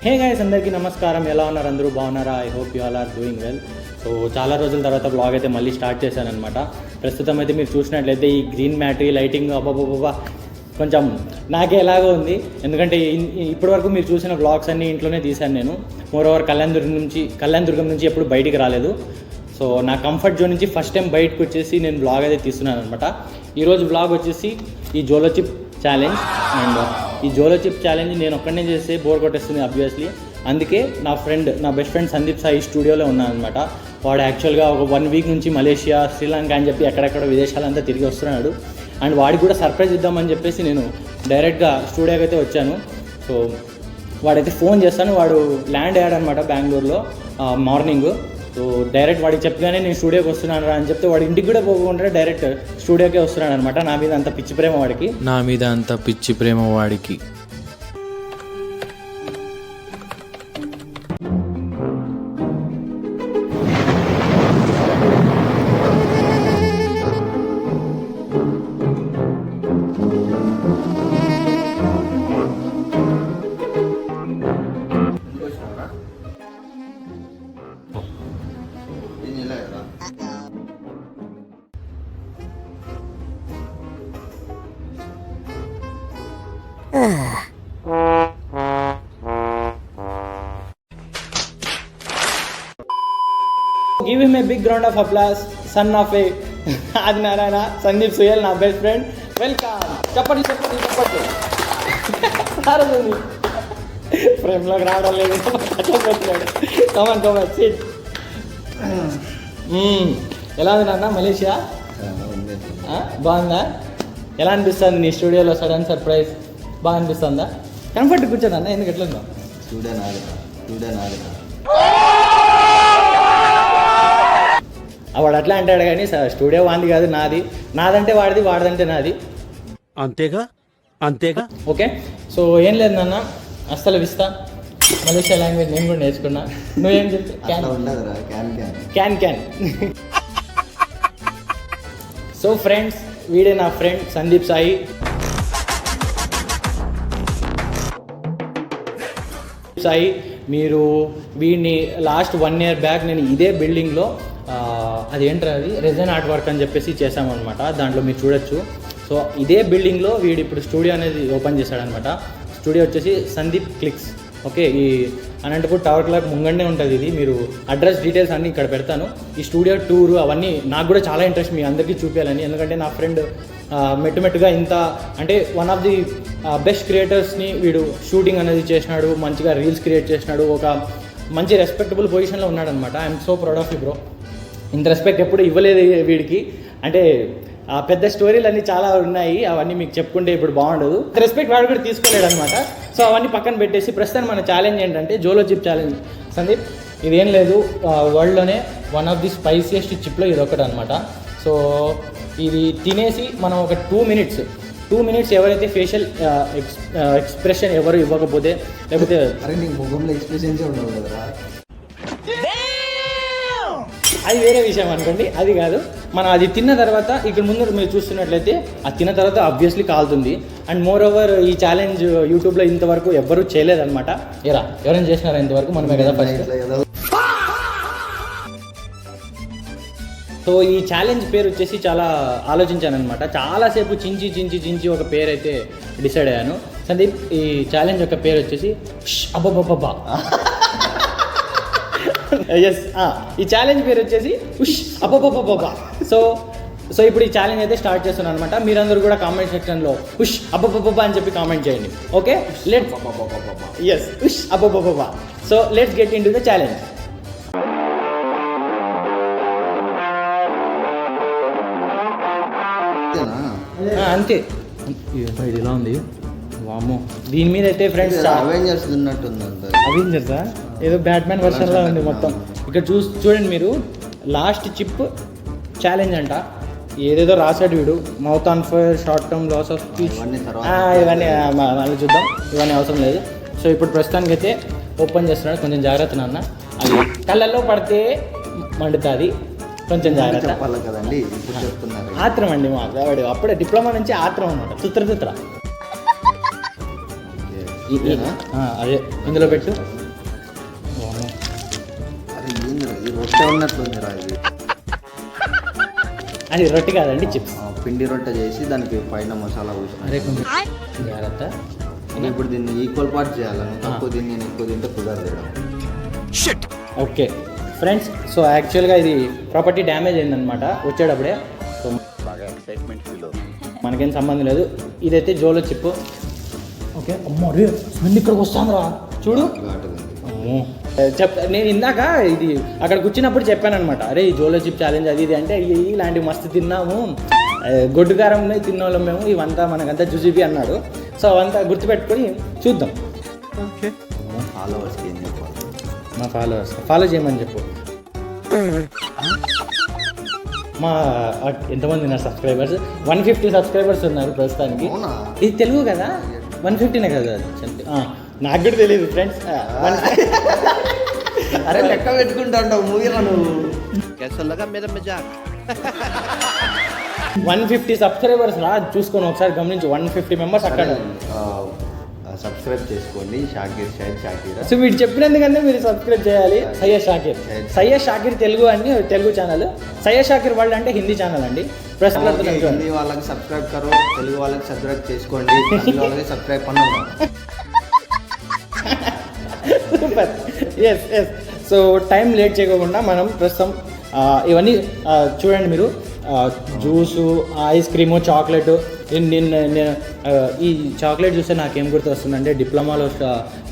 Hey guys, అందరికీ నమస్కారం. ఎలా ఉన్నారు? అందరూ బాగున్నారా? I hope you all are doing well. So చాలా రోజుల తర్వాత బ్లాగ్ అయితే మళ్ళీ స్టార్ట్ చేశానమాట. ప్రస్తుతం అయితే మీరు చూసినట్లయితే ఈ గ్రీన్ మ్యాట్, ఈ లైటింగ్ అబ్బాబ్బా కొంచెం నాకే ఎలాగో ఉంది. ఎందుకంటే ఇప్పటివరకు మీరు చూసిన బ్లాగ్స్ అన్నీ ఇంట్లోనే తీశాను నేను. మోరోవర్ కళ్యాణదుర్గం నుంచి ఎప్పుడు బయటికి రాలేదు. సో నా కంఫర్ట్ జోన్ నుంచి ఫస్ట్ టైం బయటకు వచ్చేసి నేను బ్లాగ్ అయితే తీస్తున్నాను అనమాట. ఈరోజు బ్లాగ్ వచ్చేసి ఈ జోలో చిప్ ఛాలెంజ్. అండ్ ఈ జోలో చిప్ ఛాలెంజ్ నేను ఒక్కడనే చేస్తే బోర్ కొట్టేస్తుంది ఆబ్వియస్లీ. అందుకే నా బెస్ట్ ఫ్రెండ్ సందీప్ సాయి స్టూడియోలో ఉన్నాను అనమాట. వాడు యాక్చువల్గా ఒక 1 వీక్ నుంచి మలేషియా, శ్రీలంక అని చెప్పి ఎక్కడెక్కడ విదేశాలంతా తిరిగి వస్తున్నాడు. అండ్ వాడికి కూడా సర్ప్రైజ్ ఇద్దామని చెప్పేసి నేను డైరెక్ట్గా స్టూడియోకి అయితే వచ్చాను. సో వాడైతే ఫోన్ చేస్తాను. వాడు ల్యాండ్ అయ్యాడనమాట బెంగళూరులో మార్నింగ్. సో డైరెక్ట్ వాడికి చెప్పగానే నేను స్టూడియోకి వస్తున్నాను అని చెప్తే వాడు ఇంటికి కూడా పోకుండా డైరెక్ట్ స్టూడియోకే వస్తున్నాడు అనమాట. నా మీద అంత పిచ్చి ప్రేమ వాడికి. Give him a big round of applause, son of a Adi Narayana, Sandeep Suyal, నా బెస్ట్ ఫ్రెండ్. వెల్కమ్. చెప్పండి ఫ్రేమ్లోకి రావడం లేదు. Come on SIT. ఎలా ఉంది నాన్న మలేషియా? బాగుందా? ఎలా అనిపిస్తుంది నీ స్టూడియోలో సడన్ సర్ప్రైజ్? బాగా అనిపిస్తుందా? కంఫర్ట్ కూర్చోను అన్న, ఎందుకు ఎట్లా ఉందా? వాడు అట్లా అంటాడు కానీ స్టూడియో వాంది కాదు, నాదంటే వాడిదంటే నాది. అంతేగా ఓకే. సో ఏం లేదు నాన్న, అస్సలు విస్తా మలేషియా లాంగ్వేజ్ నేను కూడా నేర్చుకున్నా. నువ్వేం చెప్తే క్యాన్. సో ఫ్రెండ్స్, వీడే నా ఫ్రెండ్ సందీప్ సాయి. మీరు వీడిని లాస్ట్ 1 year బ్యాక్ నేను ఇదే బిల్డింగ్లో అదేంటారు అది రెజన్ ఆర్ట్ వర్క్ అని చెప్పేసి చేసామన్నమాట. దాంట్లో మీరు చూడొచ్చు. సో ఇదే బిల్డింగ్లో వీడు ఇప్పుడు స్టూడియో అనేది ఓపెన్ చేశాడనమాట. స్టూడియో వచ్చేసి సందీప్ క్లిక్స్. ఓకే, ఈ అనంతపూర్ టవర్ క్లాక్ ముంగండే ఉంటుంది ఇది. మీరు అడ్రస్ డీటెయిల్స్ అన్నీ ఇక్కడ పెడతాను. ఈ స్టూడియో టూర్ అవన్నీ నాకు కూడా చాలా ఇంట్రెస్ట్ మీ అందరికీ చూపించాలని. ఎందుకంటే నా ఫ్రెండ్ మెట్టుగా ఇంత అంటే వన్ ఆఫ్ ది బెస్ట్ క్రియేటర్స్ని వీడు షూటింగ్ అనేది చేసినాడు, మంచిగా రీల్స్ క్రియేట్ చేసినాడు, ఒక మంచి రెస్పెక్టబుల్ పొజిషన్లో ఉన్నాడనమాట. I'm so proud of you bro. ఇంత రెస్పెక్ట్ ఎప్పుడు ఇవ్వలేదు వీడికి. అంటే పెద్ద స్టోరీలు అన్నీ చాలా ఉన్నాయి, అవన్నీ మీకు చెప్పుకుంటే ఇప్పుడు బాగుండదు. రెస్పెక్ట్ వాడు కూడా తీసుకోలేడు అనమాట. సో అవన్నీ పక్కన పెట్టేసి ప్రస్తుతం మన ఛాలెంజ్ ఏంటంటే జోలో చిప్ ఛాలెంజ్. సందీప్, ఇదేం లేదు, వరల్డ్లోనే వన్ ఆఫ్ ది స్పైసియెస్ట్ చిప్లో ఇది ఒకటి అనమాట. సో ఇది తినేసి మనం ఒక 2 minutes ఎవరైతే ఫేషియల్ ఎక్స్ప్రెషన్ ఎవరు ఇవ్వకపోతే, లేకపోతే అది వేరే విషయం అనుకోండి, అది కాదు. మనం అది తిన్న తర్వాత ఇక్కడ ముందు మీరు చూస్తున్నట్లయితే అది తిన్న తర్వాత ఆబ్వియస్లీ కాలుతుంది. అండ్ మోర్ ఓవర్ ఈ ఛాలెంజ్ యూట్యూబ్లో ఇంతవరకు ఎవ్వరూ చేయలేదన్నమాట. ఎవరైనా చేసినారా ఇంతవరకు? మనమే కదా ఫస్ట్. సో ఈ ఛాలెంజ్ పేరు వచ్చేసి చాలా ఆలోచించాను అనమాట. చాలాసేపు చించి ఒక పేరు అయితే డిసైడ్ అయ్యాను. సందీప్, ఈ ఛాలెంజ్ యొక్క పేరు వచ్చేసి అబ్బబ్బబ్బా. ఎస్, ఈ ఛాలెంజ్ పేరు వచ్చేసి ఉష్ అబ్బబ్బబ్బా. సో ఇప్పుడు ఈ ఛాలెంజ్ అయితే స్టార్ట్ చేస్తున్నాను అనమాట. మీరందరూ కూడా కామెంట్ సెక్షన్లో ఉష్ అబ్బబ్బబ్బా అని చెప్పి కామెంట్ చేయండి. ఓకే, ఎస్, ఉష్ అబ్బబ్బబ్బా. So let's get in to the challenge. అంతే. ఇది ఇలా ఉంది, వామ్మో. దీని మీద అయితే ఫ్రెండ్స్ అవెంజర్సా ఏదో బ్యాట్మ్యాన్ వర్షన్లా ఉంది మొత్తం. ఇక్కడ చూడండి మీరు, లాస్ట్ చిప్ ఛాలెంజ్ అంట. ఏదేదో రాశాడు వీడు. Mouth on fire, short term loss of speech, ఇవన్నీ మళ్ళీ చూద్దాం, ఇవన్నీ అవసరం లేదు. సో ఇప్పుడు ప్రస్తుతానికి అయితే ఓపెన్ చేస్తున్నాడు. కొంచెం జాగ్రత్త నాన్న, అది కళ్ళల్లో పడితే మండుతుంది. కొంచెం జాగ్రత్త. ఆత్రం అండి మా వాడు అప్పుడే డిప్లొమా నుంచి ఆత్రం అనమాట. తుత్ర అదే ఇందులో పెట్టు. అరే ఏందిరా ఇది రొట్టె ఉన్నట్లుందిరా ఇది. అది రొట్టె కాదండి, చిప్స్. పిండి రొట్టె చేసి దానికి పైన మసాలా పోసి. అరే కొంచెం జాగ్రత్త. ఇప్పుడు దీన్ని ఈక్వల్ పార్ట్ చేయాలి. తక్కువ తిని నేను ఎక్కువ తింటే కుదరదు. ఓకే ఫ్రెండ్స్, సో యాక్చువల్గా ఇది ప్రాపర్టీ డ్యామేజ్ అయిందనమాట వచ్చేటప్పుడే. సో మనకేం సంబంధం లేదు. ఇదైతే జోలో చిప్. ఓకే అమ్మో రే స్మెల్ ఇక్కడికి వస్తాంరా చూడు. అమ్మో నేను ఇందాక ఇది అక్కడ కూర్చున్నప్పుడు చెప్పాను అనమాట, అరే ఈ జోలో చిప్ ఛాలెంజ్ అది ఇది అంటే ఇలాంటివి మస్తు తిన్నాము, గొడ్డు కారం తిన్నోళ్ళం మేము, ఇవంతా మనకంతా జుజుబి అన్నాడు. సో అవంతా గుర్తుపెట్టుకొని చూద్దాం. ఓకే ఫాలోవర్స్కి ఏం చెప్పాలి? మా ఫాలోవర్స్ ఫాలో చేయమని చెప్పు. మా ఎంతమంది ఉన్నారు సబ్స్క్రైబర్స్? 150 సబ్స్క్రైబర్స్ ఉన్నారు ప్రస్తుతానికి. ఇది తెలుగు కదా, 150నే కదా నాకు కూడా తెలియదు ఫ్రెండ్స్. అరే లెక్క పెట్టుకుంటా ఉంటావు మూవీలో నువ్వు. 150 సబ్స్క్రైబర్స్ రా, చూసుకొని ఒకసారి గమనించి. 150 మెంబర్స్ అక్కడ. సబ్స్క్రైబ్ చేసుకోండి షాకీర్ షాహిద్ షాకీర్. సో వీడు చెప్పినందుకంటే మీరు సబ్స్క్రైబ్ చేయాలి. సయ్యద్ షాకీర్, సయ్యద్ షాకీర్ తెలుగు అండి, తెలుగు ఛానల్. సయ్యద్ షాకీర్ వరల్డ్ అంటే హిందీ ఛానల్ అండి. హిందీ వాళ్ళకి సబ్స్క్రైబ్ కరో, తెలుగు వాళ్ళకి సబ్స్క్రైబ్ చేసుకోండి, తెలుగు వాళ్ళకి సబ్స్క్రైబ్ పన్ను. Super. Yes yes. So time late చేయకుండా మనం ప్రస్తుతం ఇవన్నీ చూడండి మీరు. Juice, ice cream, chocolate. నేను ఈ చాక్లెట్ చూస్తే నాకేం గుర్తు వస్తుందంటే డిప్లొమాలో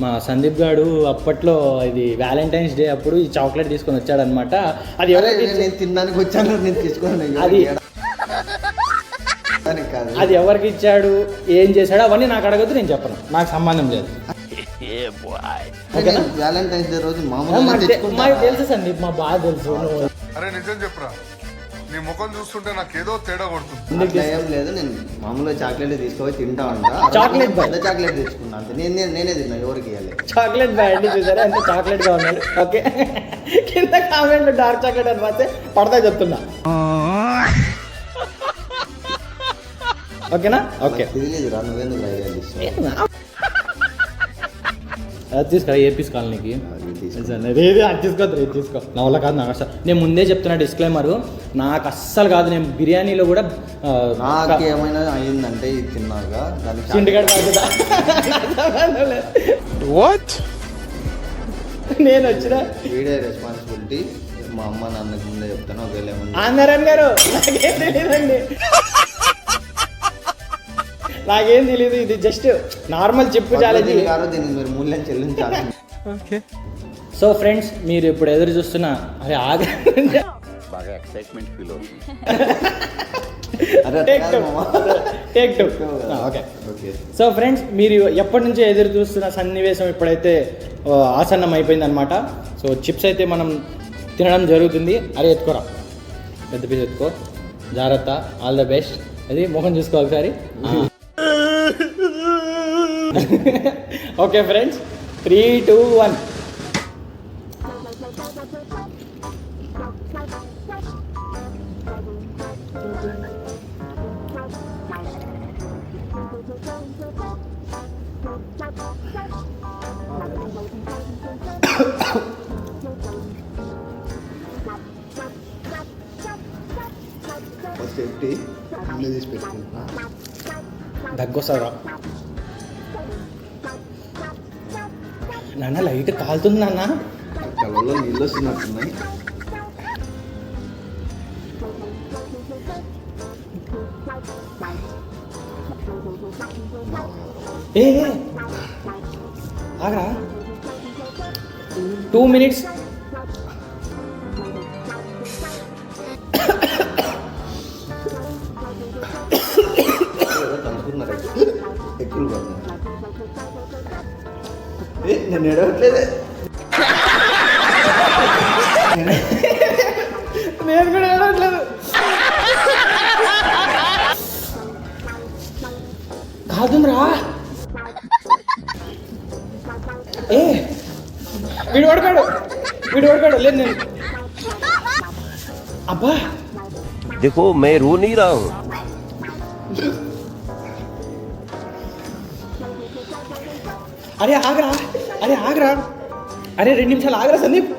మా సందీప్ గారు అప్పట్లో ఇది వ్యాలంటైన్స్ డే అప్పుడు ఈ చాక్లెట్ తీసుకొని వచ్చాడనమాట. అది ఎవరికి నేను తినడానికి వచ్చాను, నేను తీసుకున్నాను. అది ఎవరికి ఇచ్చాడు, ఏం చేశాడు అవన్నీ నాకు అడగద్దు, నేను చెప్పను, నాకు సంబంధం లేదు. వ్యాలంటైన్స్ డే రోజు మాకు తెలుసు సందీప్, మా బాగా తెలుసు. అరే నిజం చెప్పరా, నీ ముఖం చూస్తుంటే నాకు ఏదో తేడా కొడుతుంది. ఏం లేదు, నేను మామూలుగా చాక్లెట్ తీసుకొని తింటా ఉంటా. చాక్లెట్ పెద్ద చాక్లెట్ తీసుకున్నా అంతే. నేనే తిన్నా, ఎవరికి ఇవ్వాలి. చాక్లెట్ బాయ్ అండి, చూసారా ఎంత చాక్లెట్గా ఉన్నాడు. ఓకే కింద కామెంట్ డార్క్ చాక్లెట్ అని రాస్తే పడతా చెప్తున్నా. ఓకేనా? ఓకే తెలియదురా, నువ్వెందుకు ఐడియా తీసుకో. ఏపీస్ కాలనీకి తీసుకోవద్దు, తీసుకో. నా వల్ల కాదు, నాకు అసలు. నేను ముందే చెప్తున్నా డిస్క్లైమర్, నాకు అస్సలు కాదు. నేను బిర్యానీలో కూడా నాకు ఏమైనా అయిందంటే ఇది తిన్నాక చిండిగడ నేను వచ్చిన వీడే రెస్పాన్సిబిలిటీ. మా అమ్మ నాన్నకి ముందే చెప్తాను. ఒకవేళ ఆందరన్ గారు నాకేం తెలియదండి, నాకేం తెలియదు. ఇది జస్ట్ నార్మల్ చెప్పు ఛాలెంజ్. దీనికి మీరు మూల్యం చెల్లించాలి. ఓకే. సో ఫ్రెండ్స్, మీరు ఇప్పుడు ఎదురు చూస్తున్న అరే బాగా ఎక్సైట్మెంట్ ఫీల్ అవుతుంది. Take two. Okay. So friends, మీరు ఎప్పటి నుంచో ఎదురు చూస్తున్న సన్నివేశం ఇప్పుడైతే ఆసన్నం అయిపోయింది అనమాట. సో చిప్స్ అయితే మనం తినడం జరుగుతుంది. అరే ఎత్తుకోరా, పెద్ద పీస్ ఎత్తుకో, జాగ్రత్త, ఆల్ ద బెస్ట్. అది ముఖం చూసుకో ఒకసారి. Okay friends, 3, 2, 1. సేఫ్టీ తీసి పెట్టుకుంటున్నా. దగ్గొస్తారా నాన్న? లైట్ కాలుతుంది నాన్న. కళ్ళలో నీళ్ళు వస్తున్నట్టున్నాయి. ఏ ఆగరా, 2 minutes. ఎక్కువ పడుతుంది. నేను ఎడవట్లేదే. నేను కూడా ఏడవట్లేదు. కాదురా ఏ వీడు ఓడిపోయాడు. లేదు నేను. అబ్బా देखो मैं रो नहीं रहा हूँ. అరే ఆగరా అరే 2 నిమిషాలు ఆగరా సందీప్.